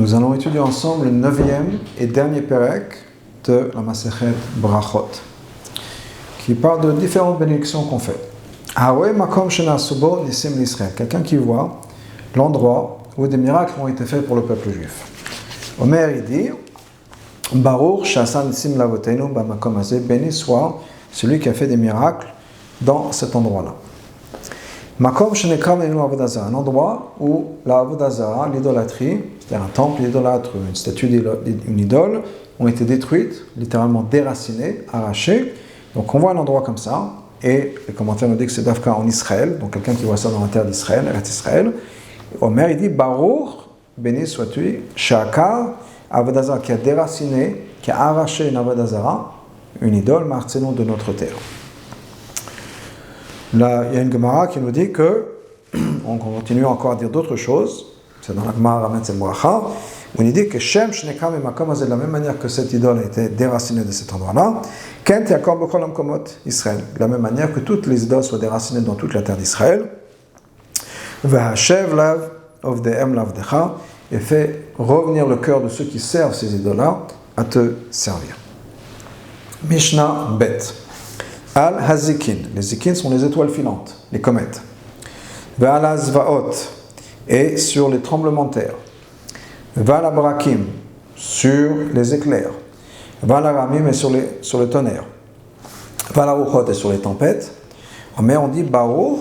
Nous allons étudier ensemble le 9e et dernier Perek de la Masechet Brachot, qui parle de différentes bénédictions qu'on fait. Quelqu'un qui voit l'endroit où des miracles ont été faits pour le peuple juif. Omer il dit, Baruch Shassan Nissim Lavotenu Bamakom Hazeh, béni soit celui qui a fait des miracles dans cet endroit-là. Makom Shenekra Menenu Avodah Zara, un endroit où la Avodah Zara, l'idolâtrie, c'est-à-dire un temple idolâtre, une statue d'une idole, ont été détruites, littéralement déracinées, arrachées. Donc on voit un endroit comme ça, et les commentaires nous disent que c'est d'Afka en Israël, donc quelqu'un qui voit ça dans la terre d'Israël, Eretz Israël. Omer il dit, Baruch, béni soit-tu, Shakar, Avodah Zara, qui a déraciné, qui a arraché une Avodah Zara, une idole, Martzenon de notre terre. Là, il y a une Gemara qui nous dit que, on continue encore à dire d'autres choses, c'est dans la Gemara Rametz Bracha, où il dit que Shem Shnekam et Makom Hazeh, de la même manière que cette idole a été déracinée de cet endroit-là, Kent Yakom Bechol Hamkomot Israël, de la même manière que toutes les idoles soient déracinées dans toute la terre d'Israël, V'hashev lav ovdehem lavdecha, et fait revenir le cœur de ceux qui servent ces idoles-là à te servir. Mishnah Bet. Al-Hazikin, les Zikin sont les étoiles filantes, les comètes. Ve'al-Azvaot, et sur les tremblements de terre. Ve'al-Abrakim, sur les éclairs. Ve'al-Aramim, et sur le tonnerre. Ve'al-Aruchot, et sur les tempêtes. Mais on dit Baruch,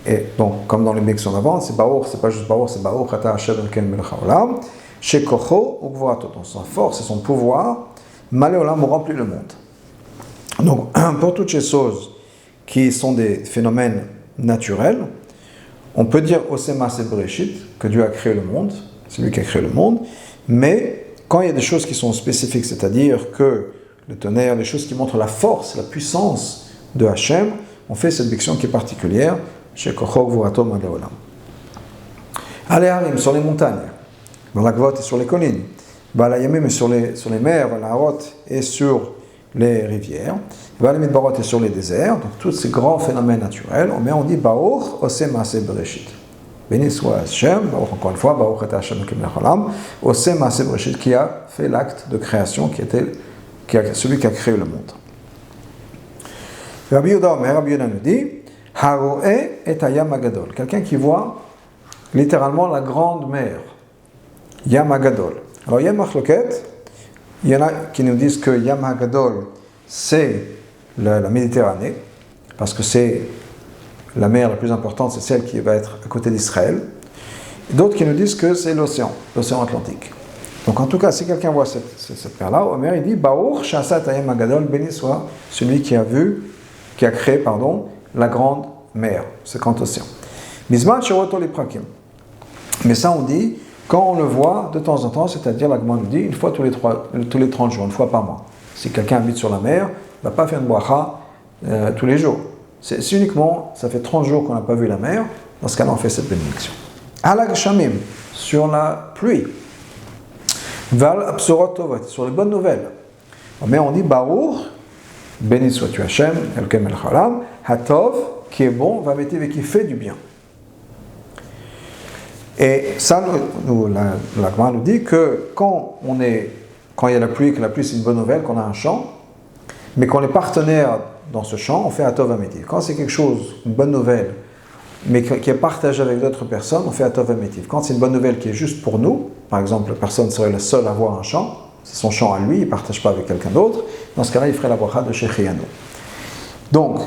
et bon, comme dans les bénédictions d'avant, c'est Baruch, c'est pas juste Baruch, c'est Baruch, Ata Hashem Elken Melech Haolam, Shekocho Ugvorato, dans son force et son pouvoir, Malé Olam remplit le monde. Donc, pour toutes ces choses qui sont des phénomènes naturels, on peut dire Osema Se Bereshit, que Dieu a créé le monde, c'est lui qui a créé le monde, mais quand il y a des choses qui sont spécifiques, c'est-à-dire que le tonnerre, des choses qui montrent la force, la puissance de Hachem, on fait cette bénédiction qui est particulière, chez Kochok Vurato Malé Olam. Aléharim, sur les montagnes, Balakvot et sur les collines, Balayamim et sur les mers, Balaharot et sur les rivières, Balamidbarot et sur les déserts, donc tous ces grands phénomènes naturels, on dit Baruch Osem Maaseh Bereshit. Béni soit Hashem, Baruch encore une fois, Baruch et Hashem Melech Haolam, Osem Maaseh Bereshit, qui a fait l'acte de création, celui qui a créé le monde. Rabbi Yehuda nous dit Haroé et Hayam Hagadol, quelqu'un qui voit littéralement la grande mer, Yam Hagadol. Alors Yam Machloket, il y en a qui nous disent que Yam HaGadol, c'est la Méditerranée, parce que c'est la mer la plus importante, c'est celle qui va être à côté d'Israël. D'autres qui nous disent que c'est l'océan Atlantique. Donc en tout cas, si quelqu'un voit cette mer-là, Omer il dit Baruch Shasat Yam HaGadol, béni soit celui qui a créé la grande mer, ce grand océan. Mizman Sheroto Liprakim. Mais ça on dit quand on le voit de temps en temps, c'est-à-dire la Gemara nous dit une fois tous les 30 jours, une fois par mois. Si quelqu'un habite sur la mer, il ne va pas faire une bracha tous les jours. C'est uniquement, ça fait 30 jours qu'on n'a pas vu la mer, dans ce cas-là on fait cette bénédiction. Alag Shamim, sur la pluie. Val Absorot Tovat, sur les bonnes nouvelles. Mais on dit Baruch, béni sois-tu Hashem, Elken Melech Haolam, Hatov, qui est bon, va mettre et qui fait du bien. Et ça, la Gemara nous dit que quand il y a la pluie, que la pluie c'est une bonne nouvelle, qu'on a un champ, mais qu'on est partenaire dans ce champ, on fait Atov Amétiv. Quand c'est quelque chose, une bonne nouvelle, mais qui est partagée avec d'autres personnes, on fait Atov Amétiv. Quand c'est une bonne nouvelle qui est juste pour nous, par exemple, la personne serait la seule à avoir un champ, c'est son champ à lui, il ne partage pas avec quelqu'un d'autre, dans ce cas-là, il ferait la bracha de Shechianu. Donc,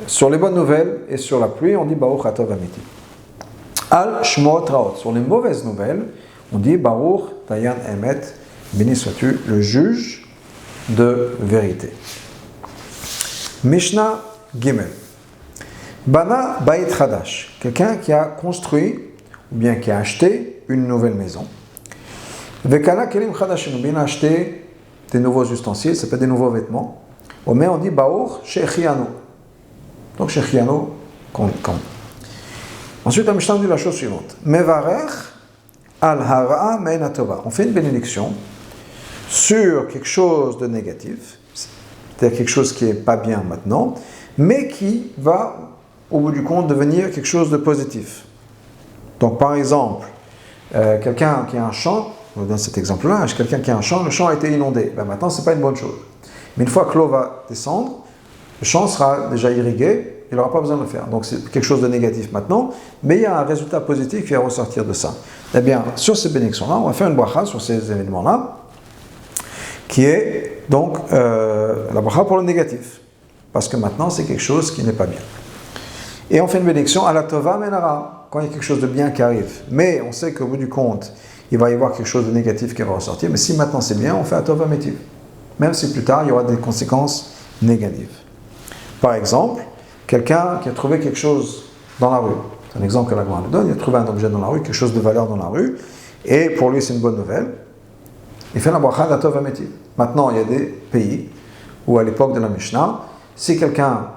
sur les bonnes nouvelles et sur la pluie, on dit Baruch Atov Amétiv. Al Shmot Raot, sur les mauvaises nouvelles, on dit Baruch Dayan Emet, béni sois-tu, le juge de vérité. Mishnah Gimel. Bana Bait Chadash, quelqu'un qui a construit ou bien qui a acheté une nouvelle maison. Vekana Kelim Chadashim, ou bien acheté des nouveaux ustensiles, ça peut être des nouveaux vêtements. Mais on dit Baruch Shechianu. Donc Shechianu, Ensuite, la Mishnah dit la chose suivante. Mevarech al-hara'a me'en tova. On fait une bénédiction sur quelque chose de négatif, c'est-à-dire quelque chose qui n'est pas bien maintenant, mais qui va, au bout du compte, devenir quelque chose de positif. Donc, par exemple, quelqu'un qui a un champ, on donne cet exemple-là, quelqu'un qui a un champ, le champ a été inondé. Ben maintenant, ce n'est pas une bonne chose. Mais une fois que l'eau va descendre, le champ sera déjà irrigué, il n'aura pas besoin de le faire. Donc c'est quelque chose de négatif maintenant, mais il y a un résultat positif qui va ressortir de ça. Eh bien, sur ces bénédictions-là, on va faire une bracha sur ces événements-là, qui est donc la bracha pour le négatif. Parce que maintenant, c'est quelque chose qui n'est pas bien. Et on fait une bénédiction à la tova menara, quand il y a quelque chose de bien qui arrive. Mais on sait qu'au bout du compte, il va y avoir quelque chose de négatif qui va ressortir. Mais si maintenant c'est bien, on fait à tova métiv. Même si plus tard, il y aura des conséquences négatives. Par exemple, quelqu'un qui a trouvé quelque chose dans la rue. C'est un exemple que la Gemara nous donne. Il a trouvé un objet dans la rue, quelque chose de valeur dans la rue. Et pour lui, c'est une bonne nouvelle. Il fait la bracha à tova métiv. Maintenant, il y a des pays où, à l'époque de la Mishnah, si quelqu'un,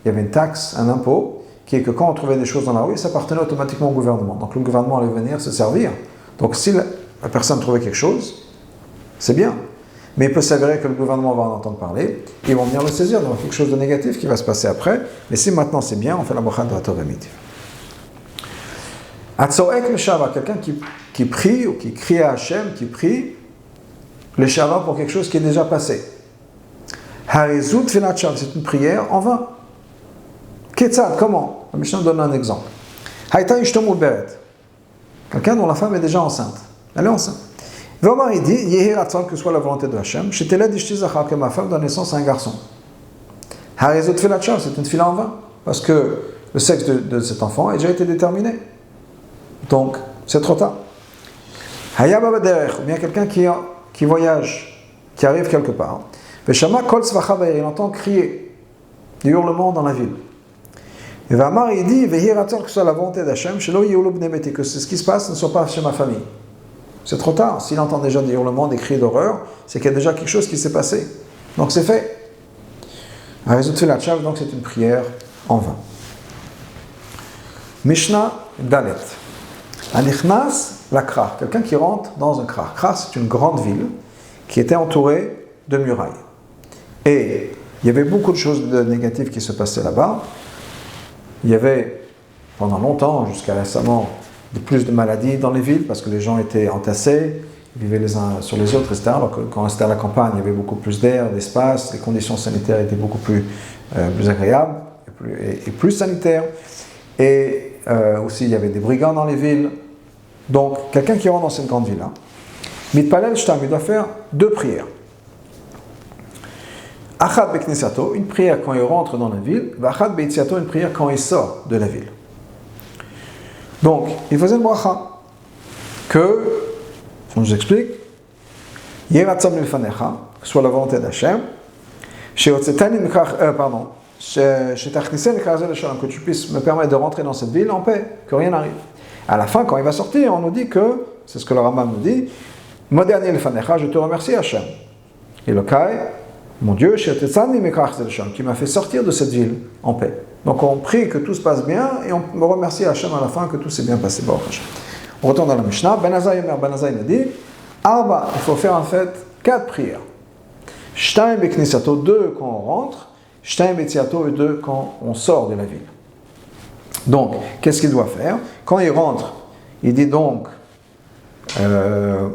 il y avait une taxe, un impôt, qui est que quand on trouvait des choses dans la rue, ça appartenait automatiquement au gouvernement. Donc le gouvernement allait venir se servir. Donc si la personne trouvait quelque chose, c'est bien. Mais il peut s'avérer que le gouvernement va en entendre parler, et ils vont venir le saisir, donc quelque chose de négatif qui va se passer après. Mais si maintenant c'est bien, on fait la bracha de la Tova métiv. Atzoek le shava, quelqu'un qui prie, ou qui crie à Hachem, qui prie le shava pour quelque chose qui est déjà passé. Harizut filat shav, c'est une prière en vain. Ketzad, comment? La Mishnah donne un exemple. Haïta ishtomu beret. Quelqu'un dont la femme est déjà enceinte. Elle est enceinte. Vomar, il dit, Yehi ratzon, que soit la volonté de Hachem, Sheteled ishti zachar, que ma femme donne naissance à un garçon. Harizut filat shav, c'est une fila en vain. Parce que le sexe de cet enfant a déjà été déterminé. Donc, c'est trop tard. Hayab baderech, ou bien quelqu'un qui voyage, qui arrive quelque part. Veshama kol tzvacha va'ir, il entend crier, des hurlements dans la ville. Et Vamar, il dit, Vehi ratzon, que ce soit la volonté d'Hachem, Shelo yehulu bnei beti, que ce qui se passe ne soit pas chez ma famille. C'est trop tard. S'il entend déjà des hurlements, des cris d'horreur, c'est qu'il y a déjà quelque chose qui s'est passé. Donc c'est fait. Harizut filat shav, donc c'est une prière en vain. Mishnah Dalet. Anichnas lakra, quelqu'un qui rentre dans un krar. Krar, c'est une grande ville qui était entourée de murailles. Et il y avait beaucoup de choses négatives qui se passaient là-bas. Il y avait, pendant longtemps, jusqu'à récemment, plus de maladies dans les villes parce que les gens étaient entassés, ils vivaient les uns sur les autres, etc. Alors que quand on restait à la campagne, il y avait beaucoup plus d'air, d'espace, les conditions sanitaires étaient beaucoup plus agréables et plus sanitaires. Et aussi, il y avait des brigands dans les villes. Donc, quelqu'un qui rentre dans cette grande ville-là, Mitpalel Shtam, il doit faire 2 prières. Achad beknesato, une prière quand il rentre dans la ville, Achad beitziato, une prière quand il sort de la ville. Donc, il faisait une bracha que, on nous explique, Yeratzam milfanecha, que soit la volonté d'Hachem, que tu puisses me permettre de rentrer dans cette ville en paix, que rien n'arrive. À la fin, quand il va sortir, on nous dit que, c'est ce que le Rambam nous dit, Moderni lefanecha, je te remercie Hachem. Et le Kai, mon Dieu, qui m'a fait sortir de cette ville en paix. Donc on prie que tout se passe bien et on me remercie Hachem à la fin que tout s'est bien passé. On retourne dans la Mishnah. Ben Azai nous dit, Arba, il faut faire en fait 4 prières. Shtaim beknisato, 2 quand on rentre, Shtaim betziato et 2 quand on sort de la ville. Donc, qu'est-ce qu'il doit faire? Quand il rentre, il dit donc la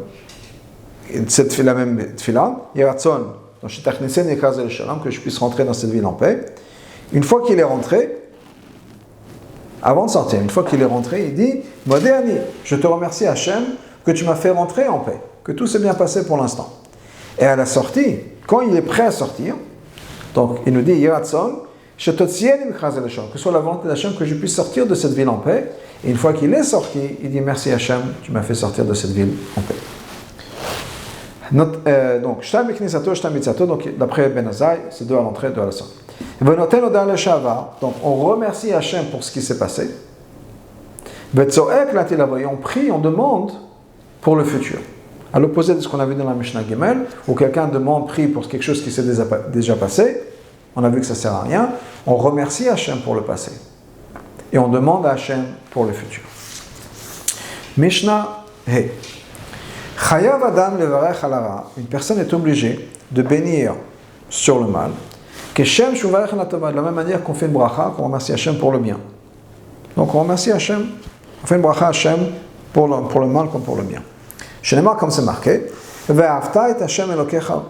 même tfila, Yeratzon, que je puisse rentrer dans cette ville en paix. Une fois qu'il est rentré, avant de sortir, une fois qu'il est rentré, il dit Moderni, je te remercie Hachem que tu m'as fait rentrer en paix, que tout s'est bien passé pour l'instant. Et à la sortie, quand il est prêt à sortir, donc il nous dit Yeratzon, que ce soit la volonté d'Hachem que je puisse sortir de cette ville en paix. Et une fois qu'il est sorti, il dit merci Hachem, tu m'as fait sortir de cette ville en paix. Donc, Shtam Beknisato, Shtam Betziato, donc d'après Ben Azai, c'est 2 à l'entrée, 2 à la sortie. Donc, on remercie Hachem pour ce qui s'est passé. Et on prie, on demande pour le futur. À l'opposé de ce qu'on a vu dans la Mishnah Gimel, où quelqu'un demande, prie pour quelque chose qui s'est déjà passé, on a vu que ça ne sert à rien, on remercie Hachem pour le passé. Et on demande à Hachem pour le futur. Mishnah He. Chayav Adam levarech alara. Une personne est obligée de bénir sur le mal. Keshem shuvarech natova. De la même manière qu'on fait une bracha, qu'on remercie Hachem pour le bien. Donc on remercie Hachem, on fait une bracha Hachem pour le mal comme pour le bien. Shenemar, comme c'est marqué, Ve'afta et Hashem Elokecha,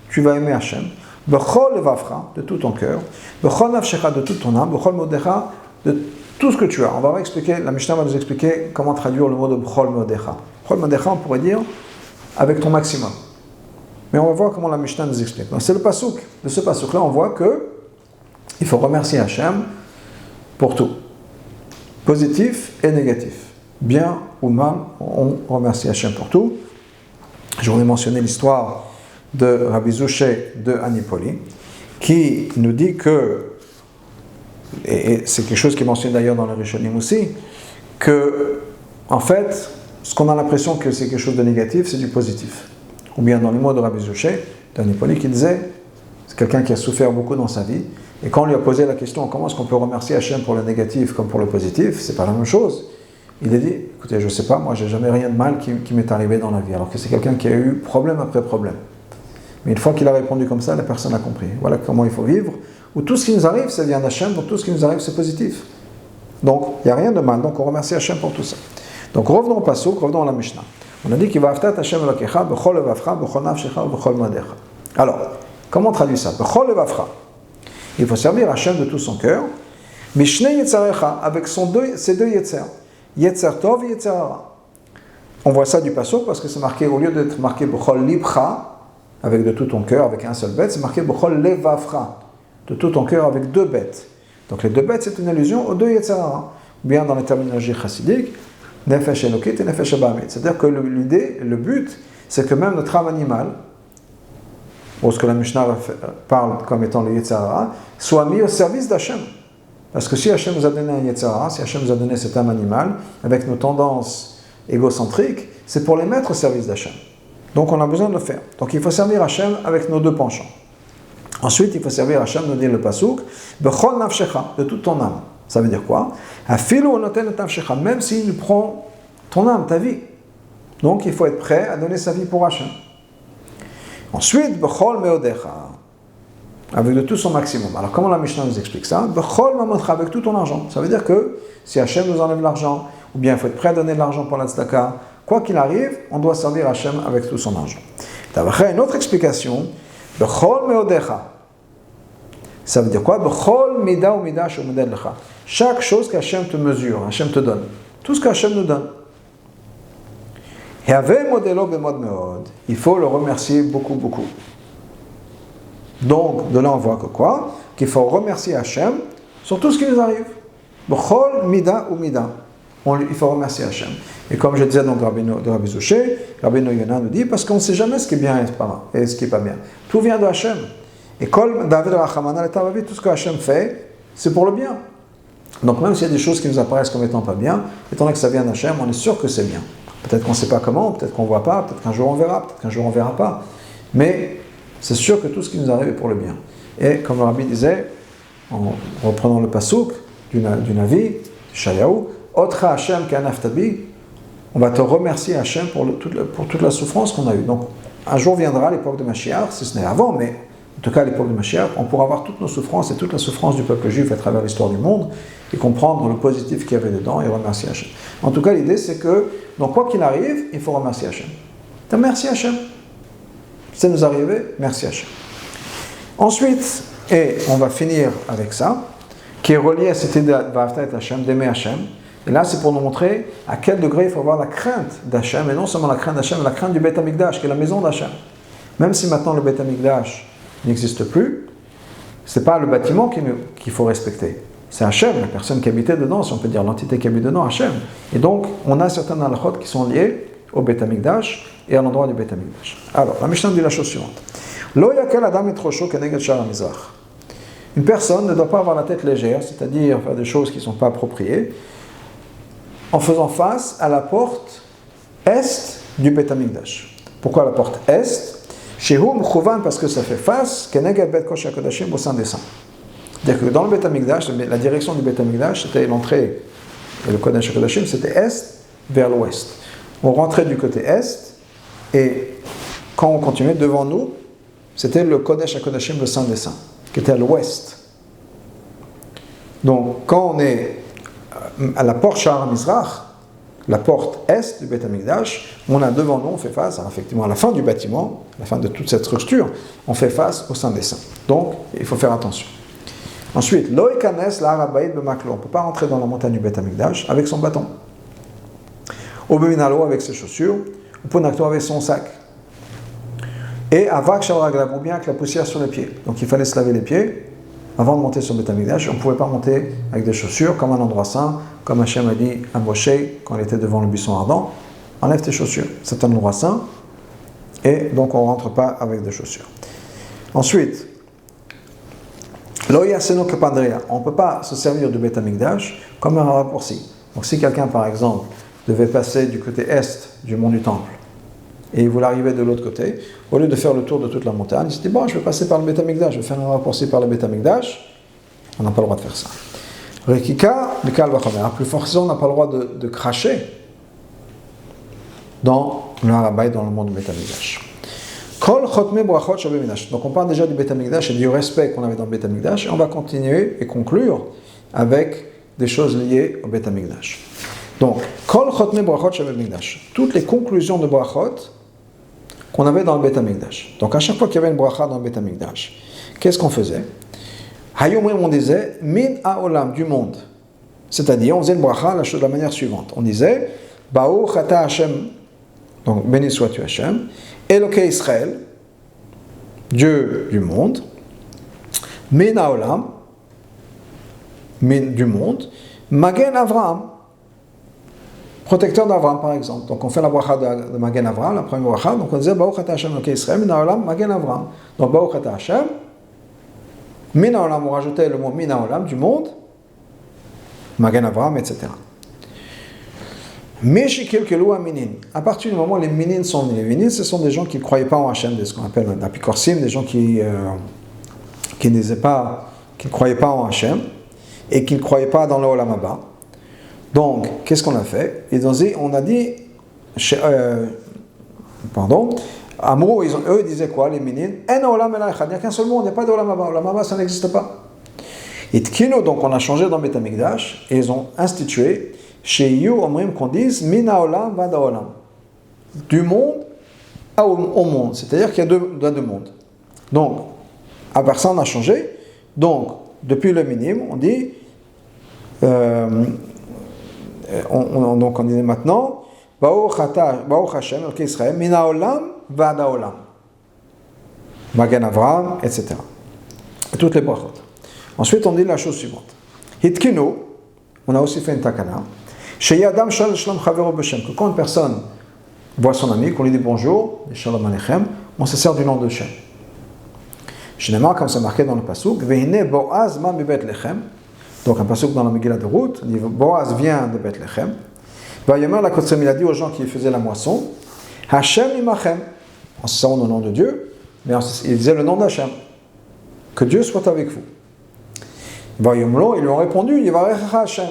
tu vas aimer Hashem, Bechol levavcha, de tout ton cœur, Bechol nafshecha, de toute ton âme, Bechol modecha, de tout ce que tu as. On va expliquer, la Mishnah va nous expliquer comment traduire le mot de Bechol modecha. Bechol modecha, on pourrait dire avec ton maximum. Mais on va voir comment la Mishnah nous explique. Donc c'est le pasuk. De ce pasuk-là, on voit que il faut remercier Hashem pour tout. Positif et négatif. Bien ou mal, on remercie Hashem pour tout. Je voudrais mentionner l'histoire de Rabbi Zouché de Anipoli, qui nous dit que, et c'est quelque chose qui est mentionné d'ailleurs dans le Rishonim aussi, que, en fait, ce qu'on a l'impression que c'est quelque chose de négatif, c'est du positif. Ou bien dans les mots de Rabbi Zouché d'Anipoli, qui disait, c'est quelqu'un qui a souffert beaucoup dans sa vie, et quand on lui a posé la question, comment est-ce qu'on peut remercier Hashem pour le négatif comme pour le positif, c'est pas la même chose. Il a dit, écoutez, je sais pas, moi j'ai jamais rien de mal qui m'est arrivé dans la vie, alors que c'est quelqu'un qui a eu problème après problème. Mais une fois qu'il a répondu comme ça, la personne a compris. Voilà comment il faut vivre, où tout ce qui nous arrive, ça vient d'Hachem, donc tout ce qui nous arrive, c'est positif. Donc, il n'y a rien de mal, donc on remercie Hachem pour tout ça. Donc revenons au pasuk, revenons à la Mishnah. On a dit qu'il va aftat Hachem elokecha, bechol levavcha, bechol nafshecha, bechol modecha. Alors, comment on traduit ça? Bechol levavcha. Il faut servir Hachem de tout son cœur, mishne yetzarecha, avec ses deux yetzer. Yetzer tov et yetzer hara. On voit ça du pasuk parce que c'est marqué, au lieu d'être marqué bechol libcha, avec de tout ton cœur, avec un seul bête, c'est marqué bechol levavcha, de tout ton cœur avec deux bêtes. Donc les deux bêtes, c'est une allusion aux deux yetzer hara. Bien dans les terminologies chassidiques, nefesh elokit et nefesh abahamit. C'est-à-dire que l'idée, le but, c'est que même notre âme animale, ou ce que la Mishnah parle comme étant le yetzer hara, soit mis au service d'Hachem. Parce que si Hachem nous a donné un yetzer hara, si Hachem nous a donné cette âme animale, avec nos tendances égocentriques, c'est pour les mettre au service d'Hachem. Donc on a besoin de le faire. Donc il faut servir Hachem avec nos deux penchants. Ensuite, il faut servir Hachem, nous dit le pasuk, bechol nafshecha, de toute ton âme. Ça veut dire quoi? Afilu onoten et nafshecha, même s'il prend ton âme, ta vie. Donc il faut être prêt à donner sa vie pour Hachem. Ensuite, bechol meodecha, avec de tout son maximum. Alors comment la Mishnah nous explique ça? Bechol mamotcha, avec tout ton argent. Ça veut dire que si Hachem nous enlève l'argent, ou bien il faut être prêt à donner de l'argent pour la tzedaka, quoi qu'il arrive, on doit servir Hachem avec tout son argent. D'après une autre explication, bechol meodecha. Ça veut dire quoi? Bechol mida ou mida shomoded lecha. Chaque chose qu'Hachem te mesure, Hachem te donne. Tout ce qu'Hachem nous donne. Il faut le remercier beaucoup, beaucoup. Donc, de là on voit que quoi? Qu'il faut remercier Hachem sur tout ce qui nous arrive. Bechol mida ou mida. Il faut remercier Hachem. Et comme je disais donc de Rabbi Zouché, Rabbi Yonah nous dit, parce qu'on ne sait jamais ce qui est bien et ce qui n'est pas bien. Tout vient de Hachem. Et kol David Rachamana l'Etavavi, tout ce que Hachem fait, c'est pour le bien. Donc même s'il y a des choses qui nous apparaissent comme étant pas bien, étant donné que ça vient d'Hachem, on est sûr que c'est bien. Peut-être qu'on ne sait pas comment, peut-être qu'on ne voit pas, peut-être qu'un jour on verra, peut-être qu'un jour on ne verra pas. Mais c'est sûr que tout ce qui nous arrive est pour le bien. Et comme le Rabbi disait, en reprenant le pasuk du Navi, Shayahu, Otra Hachem kanaftabi, on va te remercier Hachem pour toute la souffrance qu'on a eue. Donc un jour viendra l'époque de Mashiach, si ce n'est avant, mais en tout cas à l'époque de Mashiach, on pourra voir toutes nos souffrances et toute la souffrance du peuple juif à travers l'histoire du monde et comprendre le positif qu'il y avait dedans et remercier Hachem. En tout cas, l'idée c'est que, donc quoi qu'il arrive, il faut remercier Hachem. Merci Hachem. Ça nous arrivé, merci Hachem. Ensuite, et on va finir avec ça, qui est relié à cette idée de Hachem, d'aimer Hachem. Et là, c'est pour nous montrer à quel degré il faut avoir la crainte d'Hachem, et non seulement la crainte d'Hachem, mais la crainte du Beth Amikdash, qui est la maison d'Hachem. Même si maintenant le Beth Amikdash n'existe plus, ce n'est pas le bâtiment qu'il faut respecter. C'est Hachem, la personne qui habitait dedans, si on peut dire l'entité qui habite dedans, Hachem. Et donc, on a certaines halachot qui sont liées au Beth Amikdash et à l'endroit du Beth Amikdash. Alors, la Mishnah dit la chose suivante. Lo yakel adam et rosho keneged shar hamizrach. Une personne ne doit pas avoir la tête légère, c'est-à-dire faire des choses qui ne sont pas appropriées, en faisant face à la porte est du Beth Amikdash. Pourquoi la porte est? Shehu mchouvan, parce que ça fait face, keneged bet kodesh hakodashim au sein des saints. C'est-à-dire que dans le Beth Amikdash, la direction du Beth Amikdash, c'était l'entrée, et le kodesh hakodashim, c'était est vers l'ouest. On rentrait du côté est, et quand on continuait devant nous, c'était le kodesh hakodashim, le saint des saints, qui était à l'ouest. Donc, quand on est à la porte Sha'ar HaMizrach, la porte est du Beth Amikdash, on a devant nous, on fait face, effectivement, à la fin du bâtiment, à la fin de toute cette structure, on fait face au Saint des Saints. Donc, il faut faire attention. Ensuite, Lo ikanes la Harabayit b'maklo. On ne peut pas rentrer dans la montagne du Beth Amikdash avec son bâton. Ou beminalo avec ses chaussures, ou punakto avec son sac. Et avak shalraglav, ou bien avec la poussière sur les pieds. Donc, il fallait se laver les pieds avant de monter sur le Beth Amikdash. On ne pouvait pas monter avec des chaussures, comme un endroit saint, comme Hachem a dit à Moshe quand il était devant le buisson ardent. Enlève tes chaussures, c'est un endroit saint, et donc on ne rentre pas avec des chaussures. Ensuite, Lo yaseno kepadria, on ne peut pas se servir du Beth Amikdash comme un raccourci. Donc si quelqu'un, par exemple, devait passer du côté est du mont du Temple, et il voulait arriver de l'autre côté, au lieu de faire le tour de toute la montagne, il se dit, bon, je vais passer par le Beth Amikdash, je vais faire un raccourci par le Beth Amikdash. On n'a pas le droit de faire ça. Rekika, le kalvachomer, plus forcément, on n'a pas le droit de cracher dans le Harabayit, dans le monde du Beth Amikdash. Kol chotme brachot shabeminash. Donc on parle déjà du Beth Amikdash et du respect qu'on avait dans le Beth Amikdash, et on va continuer et conclure avec des choses liées au Beth Amikdash. Donc, kol chotme brachot shabeminash. Toutes les conclusions de brachot qu'on avait dans le Beth Amikdash. Donc à chaque fois qu'il y avait une bracha dans le Beth Amikdash, qu'est-ce qu'on faisait? Hayomrim, on disait min haolam, du monde. C'est-à-dire, on faisait une bracha de la manière suivante. On disait Baruch ata Hashem, donc béni sois-tu Hashem, Elokei Israël, Dieu du monde, min haolam, min du monde, Magen Avraham, protecteur d'Avraham par exemple. Donc on fait la bracha de Magen Avraham, la première bracha, donc on disait Baruch ata Hashem Elokei Israël, min haolam, Magen Avraham. Donc Baruch ata Hashem, min haolam, on rajoutait le mot min haolam, du monde, Magen Avraham, etc. À partir du moment où les minin sont venus, les minin, ce sont des gens qui ne croyaient pas en Hachem, ce qu'on appelle l'apikorsim, des gens qui ne croyaient pas en Hachem et qui ne croyaient pas dans le Olam Haba. Donc, qu'est-ce qu'on a fait? On a dit, Amrou, eux ils disaient quoi, les minin? Il n'y a qu'un seul monde, il n'y a pas de Olam Haba. Olam Haba, ça n'existe pas. Et Tkino, donc on a changé dans Beth Amikdash et ils ont institué chez Yu Omrim qu'on dise Mina Olam Vada Olam, du monde au monde, c'est-à-dire qu'il y a deux mondes. Donc, à part ça, on a changé. Donc, depuis le minimum, on dit donc on dit maintenant Baruch Hashem, Israël, Mina Olam Vada Olam, Magen Avraham, etc. Et toutes les brachot. Ensuite, on dit la chose suivante. Hitkinu, on a aussi fait une takana. Sheyadam shal shalom chavero b'shem. Que quand une personne voit son ami, qu'on lui dit bonjour, shalom aleichem, on se sert du nom de Shem. Généralement, comme c'est marqué dans le pasuk, vehine Boaz ma mi Bethléem. Donc un pasuk dans la Megillah de Ruth, on dit Boaz vient de Bethléem. Vayomer la kotzem, il a dit aux gens qui faisaient la moisson, Hashem imachem, en se servant au nom de Dieu, mais il disait le nom d'Hashem. Que Dieu soit avec vous. Ils lui ont répondu, Yivarecha Hashem,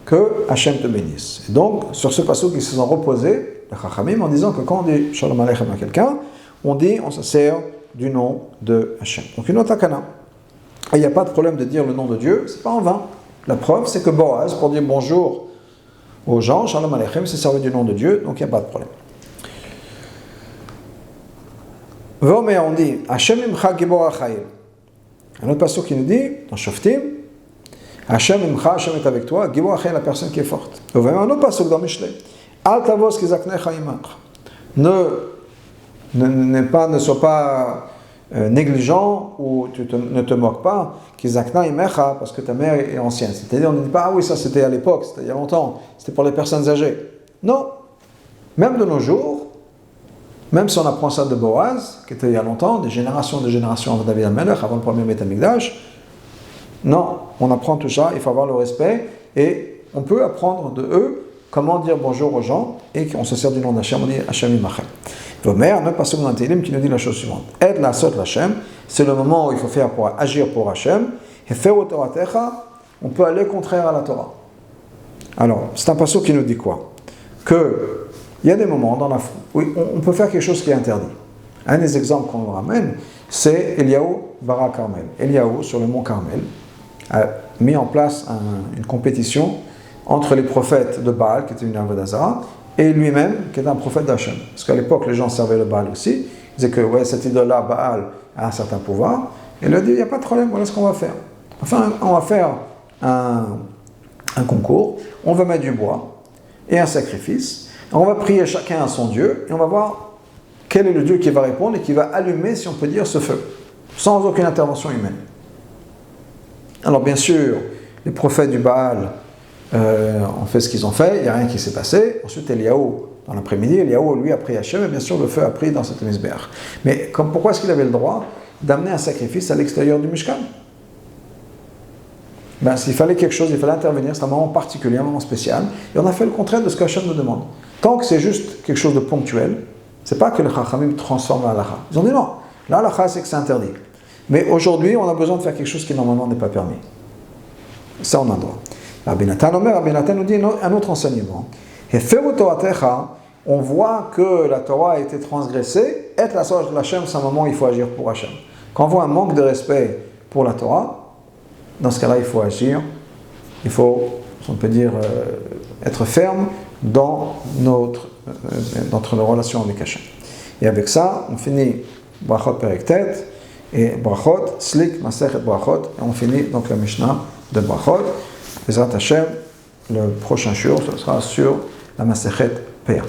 que Hashem te bénisse. Et donc, sur ce passage, ils se sont reposés, les Chachamim, en disant que quand on dit Shalom Aleichem à quelqu'un, on se sert du nom de Hashem. Donc une autre takana. Et il n'y a pas de problème de dire le nom de Dieu, c'est pas en vain. La preuve, c'est que Boaz, pour dire bonjour aux gens, Shalom Aleichem, s'est servi du nom de Dieu, donc il n'y a pas de problème. Mais on dit Hashem imcha gibor achayim. Un autre passage qui nous dit, dans Shoftim, Hashem imcha, Hashem est avec toi, gibor achayim, la personne qui est forte. Et un autre passage dans Mishlei, Al tavos kizaknecha imach. Ne sois pas négligent ou ne te moques pas, kizakna imecha, parce que ta mère est ancienne. C'est-à-dire, on ne dit pas, ah oui, ça c'était à l'époque, c'était il y a longtemps, c'était pour les personnes âgées. Non. Même de nos jours, même si on apprend ça de Boaz, qui était il y a longtemps, des générations avant David HaMelech, avant le premier Beth Amikdash, non, on apprend tout ça, il faut avoir le respect, et on peut apprendre de eux comment dire bonjour aux gens, et qu'on se sert du nom d'Hachem, on dit Hashem Imachem. L'Omer, ne passe dans Tehillim qui nous dit la chose suivante. Aide la sot l'Hachem, c'est le moment où il faut faire pour agir pour Hachem, et faire au Toratecha, on peut aller contraire à la Torah. Alors, c'est un passage qui nous dit quoi? Que il y a des moments dans la où on peut faire quelque chose qui est interdit. Un des exemples qu'on nous ramène, c'est Eliyahu Bara Carmel. Eliyahu, sur le mont Carmel, a mis en place une compétition entre les prophètes de Baal, qui était une avodah zara, et lui-même, qui est un prophète d'Hachem. Parce qu'à l'époque, les gens servaient le Baal aussi. Ils disaient que ouais, cet idole-là, Baal, a un certain pouvoir. Et il a dit, il n'y a pas de problème, voilà ce qu'on va faire. Enfin, on va faire un concours, on va mettre du bois et un sacrifice. On va prier chacun à son Dieu, et on va voir quel est le Dieu qui va répondre et qui va allumer, si on peut dire, ce feu, sans aucune intervention humaine. Alors bien sûr, les prophètes du Baal ont fait ce qu'ils ont fait, il n'y a rien qui s'est passé. Ensuite, Eliaou, dans l'après-midi, Eliaou, lui, a prié Hachem, et bien sûr, le feu a pris dans cette misbéach. Mais pourquoi est-ce qu'il avait le droit d'amener un sacrifice à l'extérieur du Mishkan? Ben, s'il fallait quelque chose, il fallait intervenir, c'est un moment particulier, un moment spécial, et on a fait le contraire de ce qu'Hachem nous demande. Tant que c'est juste quelque chose de ponctuel, c'est pas que les Chachamim transforment la halakha. Ils ont dit non, la halakha c'est que c'est interdit. Mais aujourd'hui, on a besoin de faire quelque chose qui normalement n'est pas permis. Ça, on a le droit. Rabbi Nathan nous dit un autre enseignement. On voit que la Torah a été transgressée, et la sorte de Hachem, c'est un moment où il faut agir pour Hachem. Quand on voit un manque de respect pour la Torah, dans ce cas-là, il faut agir, il faut, on peut dire, être ferme dans notre relation avec Hachem. Et avec ça, on finit Brachot Perek Tet, et Brachot, Slik, Masechet Brachot, et on finit donc la Mishnah de Brachot. Bezrat Hachem, le prochain jour, ce sera sur la Masechet Peah.